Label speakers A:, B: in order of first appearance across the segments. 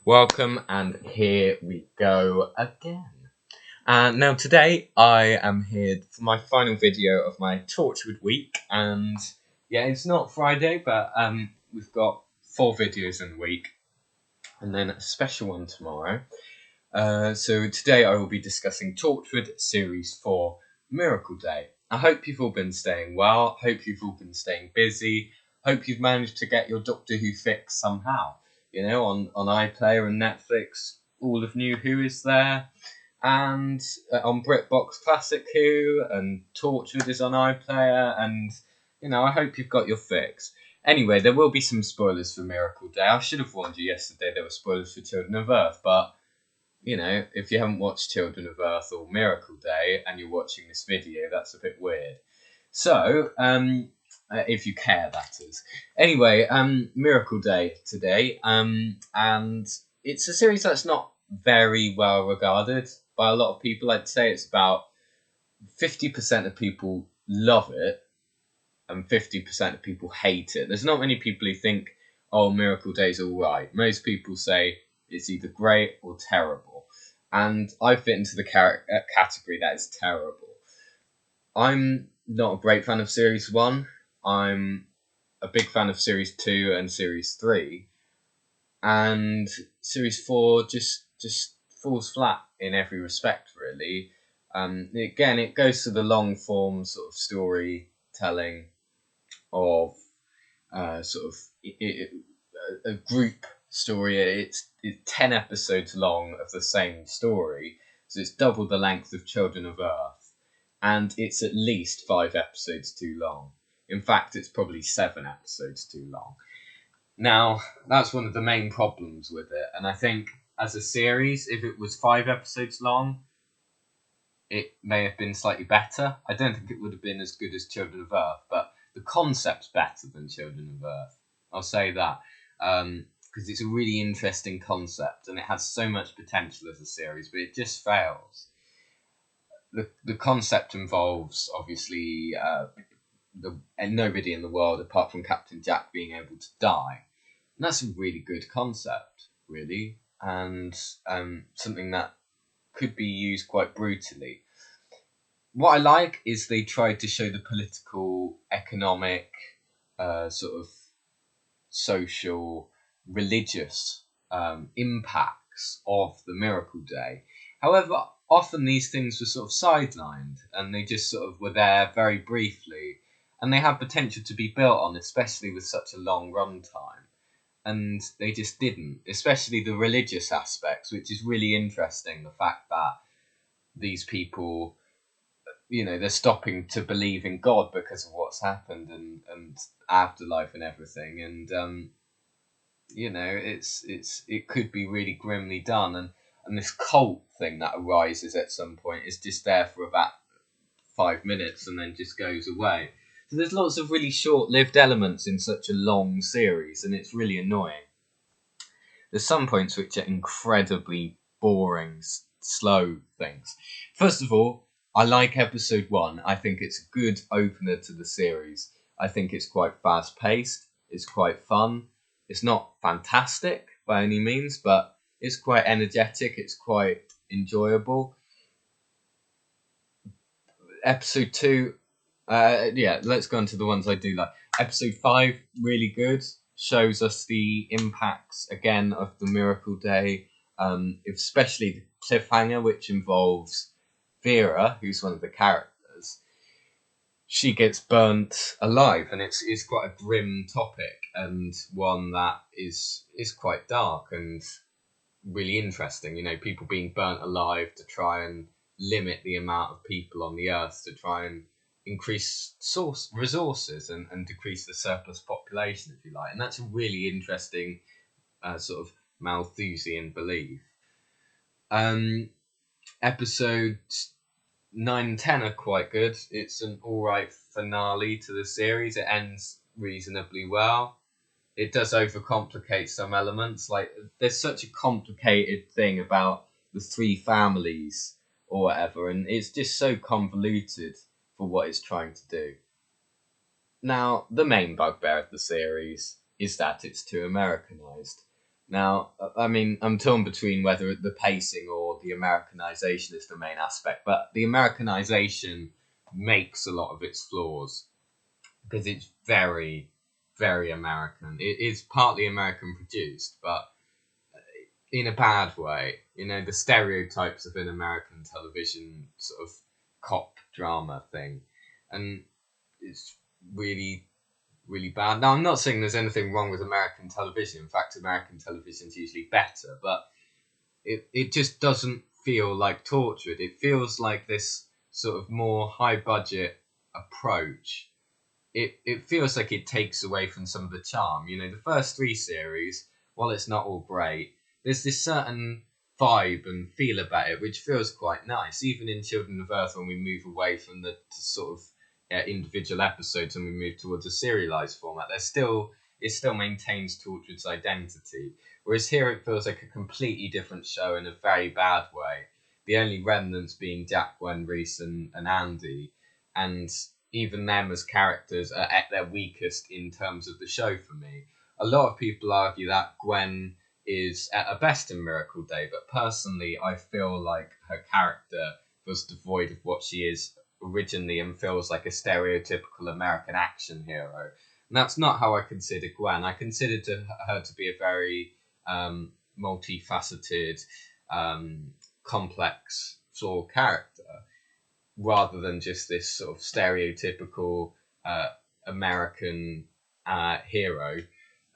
A: Welcome, and here we go again. Now today I am here for my final video of my Torchwood week, and yeah, it's not Friday, but we've got 4 videos in the week, and then a special one tomorrow. So today I will be discussing Torchwood Series 4, Miracle Day. I hope you've all been staying well, hope you've all been staying busy, hope you've managed to get your Doctor Who fix somehow. You know, on iPlayer and Netflix, all of New Who is there, and on BritBox Classic Who, and Torchwood is on iPlayer, and, you know, I hope you've got your fix. Anyway, there will be some spoilers for Miracle Day. I should have warned you yesterday there were spoilers for Children of Earth, but, you know, if you haven't watched Children of Earth or Miracle Day and you're watching this video, that's a bit weird. So, if you care, that is. Anyway, Miracle Day today, and it's a series that's not very well regarded by a lot of people. I'd say it's about 50% of people love it, and 50% of people hate it. There's not many people who think, oh, Miracle Day's alright. Most people say it's either great or terrible, and I fit into the category that is terrible. I'm not a great fan of Series 1. I'm a big fan of Series 2 and Series 3. And Series 4 just falls flat in every respect, really. Again, it goes to the long-form sort of storytelling of sort of a group story. It's 10 episodes long of the same story. So it's double the length of Children of Earth. And it's at least 5 episodes too long. In fact, it's probably 7 episodes too long. Now, that's one of the main problems with it. And I think, as a series, if it was 5 episodes long, it may have been slightly better. I don't think it would have been as good as Children of Earth, but the concept's better than Children of Earth. I'll say that. Because it's a really interesting concept, and it has so much potential as a series, but it just fails. The concept involves, obviously, nobody in the world apart from Captain Jack being able to die. And that's a really good concept, really, and something that could be used quite brutally. What I like is they tried to show the political, economic, sort of social, religious impacts of the Miracle Day. However, often these things were sort of sidelined, and they just sort of were there very briefly, and they have potential to be built on, especially with such a long run time. And they just didn't, especially the religious aspects, which is really interesting. The fact that these people, you know, they're stopping to believe in God because of what's happened and afterlife and everything. And, you know, it could be really grimly done. And this cult thing that arises at some point is just there for about 5 minutes and then just goes away. So there's lots of really short-lived elements in such a long series, and it's really annoying. There's some points which are incredibly boring, slow things. First of all, I like episode 1. I think it's a good opener to the series. I think it's quite fast-paced. It's quite fun. It's not fantastic by any means, but it's quite energetic. It's quite enjoyable. Episode 2... let's go on to the ones I do like. Episode 5, really good. Shows us the impacts, again, of the Miracle Day. Especially the cliffhanger, which involves Vera, who's one of the characters. She gets burnt alive, and it's quite a grim topic, and one that is quite dark and really interesting. You know, people being burnt alive to try and limit the amount of people on the Earth, to try and increase resources and decrease the surplus population, if you like. And that's a really interesting sort of Malthusian belief. Episodes 9 and 10 are quite good. It's an alright finale to the series. It ends reasonably well. It does overcomplicate some elements. Like, there's such a complicated thing about the 3 families or whatever, and it's just so convoluted for what it's trying to do. Now, the main bugbear of the series is that it's too Americanized. Now, I mean, I'm torn between whether the pacing or the Americanization is the main aspect, but the Americanization makes a lot of its flaws because it's very, very American. It is partly American produced, but in a bad way. You know, the stereotypes of an American television sort of cop drama thing. And it's really, really bad. Now, I'm not saying there's anything wrong with American television. In fact, American television's usually better, but it just doesn't feel like Torchwood. It feels like this sort of more high budget approach. It feels like it takes away from some of the charm. You know, the first three series, while it's not all great, there's this certain vibe and feel about it which feels quite nice. Even in Children of Earth, when we move away from the sort of individual episodes and we move towards a serialized format, it still maintains Torchwood's identity. Whereas here it feels like a completely different show in a very bad way. The only remnants being Jack, Gwen, Reese, and Andy, and even them as characters are at their weakest in terms of the show for me. A lot of people argue that Gwen is at her best in Miracle Day, but personally, I feel like her character was devoid of what she is originally and feels like a stereotypical American action hero. And that's not how I consider Gwen. I consider her to be a very multifaceted, complex, flawed character, rather than just this sort of stereotypical American hero.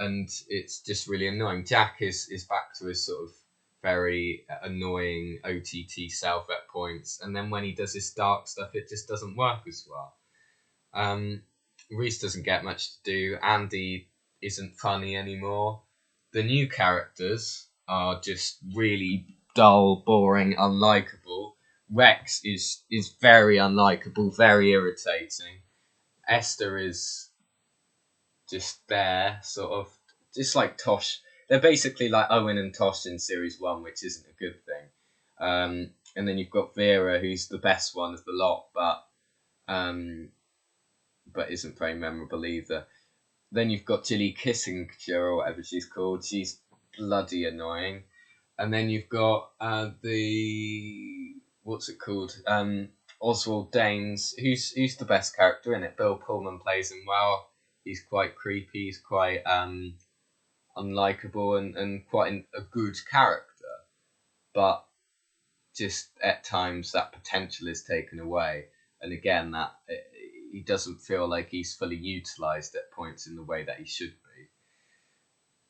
A: And it's just really annoying. Jack is back to his sort of very annoying OTT self at points, and then when he does his dark stuff, it just doesn't work as well. Reese doesn't get much to do. Andy isn't funny anymore. The new characters are just really dull, boring, unlikable. Rex is very unlikable, very irritating. Esther is just there, sort of, just like Tosh. They're basically like Owen and Tosh in series one, which isn't a good thing. And then you've got Vera, who's the best one of the lot, but isn't very memorable either. Then you've got Jilly Kissinger or whatever she's called. She's bloody annoying. And then you've got the what's it called? Oswald Danes, who's the best character in it. Bill Pullman plays him well. He's quite creepy. He's quite unlikable and quite a good character, but just at times that potential is taken away, and again that he doesn't feel like he's fully utilized at points in the way that he should be.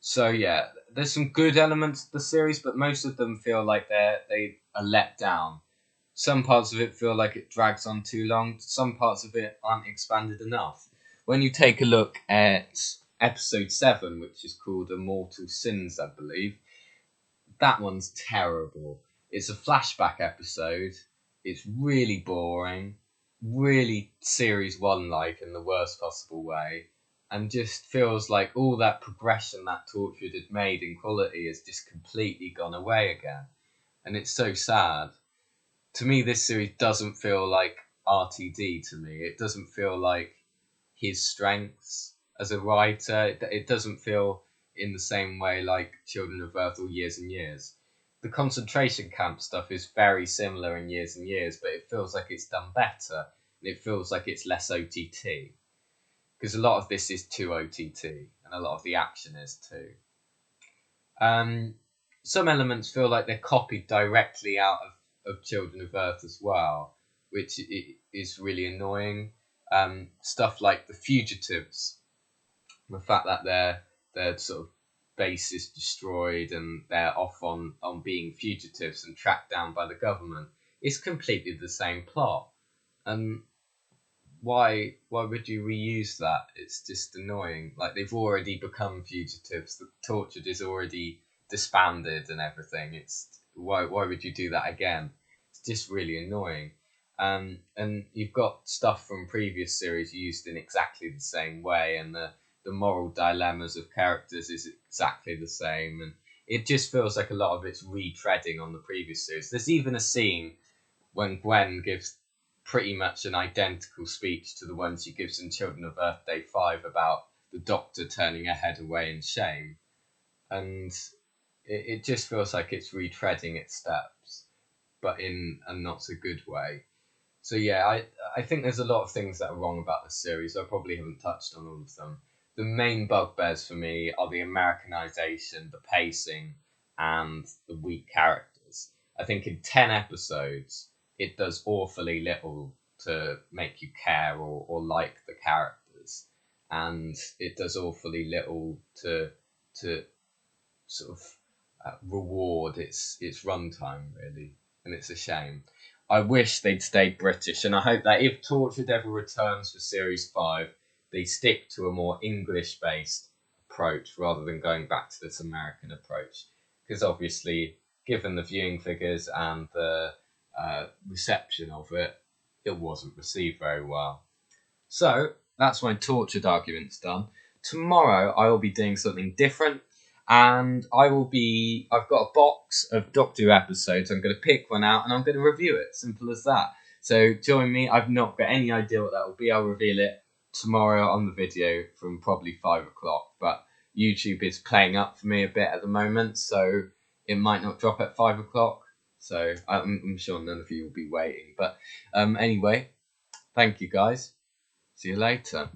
A: So yeah, there's some good elements of the series, but most of them feel like they are let down. Some parts of it feel like it drags on too long. Some parts of it aren't expanded enough. When you take a look at episode 7, which is called Immortal Sins, I believe, that one's terrible. It's a flashback episode. It's really boring, really series 1 like in the worst possible way, and just feels like all that progression that Torchwood had made in quality has just completely gone away again. And it's so sad. To me, this series doesn't feel like RTD to me. It doesn't feel like his strengths as a writer. It doesn't feel in the same way like Children of Earth or Years and Years. The concentration camp stuff is very similar in Years and Years, but it feels like it's done better, and it feels like it's less OTT. Because a lot of this is too OTT, and a lot of the action is too. Some elements feel like they're copied directly out of Children of Earth as well, which is really annoying. Stuff like the fugitives, the fact that their sort of base is destroyed and they're off on being fugitives and tracked down by the government. It's completely the same plot, and why would you reuse that? It's just annoying. Like, they've already become fugitives. The Torchwood is already disbanded and everything. It's why would you do that again? It's just really annoying. And you've got stuff from previous series used in exactly the same way, and the moral dilemmas of characters is exactly the same, and it just feels like a lot of it's retreading on the previous series. There's even a scene when Gwen gives pretty much an identical speech to the one she gives in Children of Earth Day 5 about the Doctor turning her head away in shame. And it just feels like it's retreading its steps, but in a not so good way. So yeah, I think there's a lot of things that are wrong about the series. I probably haven't touched on all of them. The main bugbears for me are the Americanization, the pacing, and the weak characters. I think in 10 episodes, it does awfully little to make you care or like the characters, and it does awfully little to sort of reward its runtime, really, and it's a shame. I wish they'd stayed British, and I hope that if Torchwood ever returns for Series 5, they stick to a more English based approach rather than going back to this American approach. Because obviously, given the viewing figures and the reception of it, it wasn't received very well. So, that's my Torchwood arguments done. Tomorrow, I will be doing something different, and I've got a box of Doctor Who episodes. I'm going to pick one out and I'm going to review it. Simple as that. So join me. I've not got any idea what that will be. I'll reveal it tomorrow on the video from probably 5 o'clock. But YouTube is playing up for me a bit at the moment, so it might not drop at 5 o'clock. So I'm sure none of you will be waiting. But anyway, thank you guys. See you later.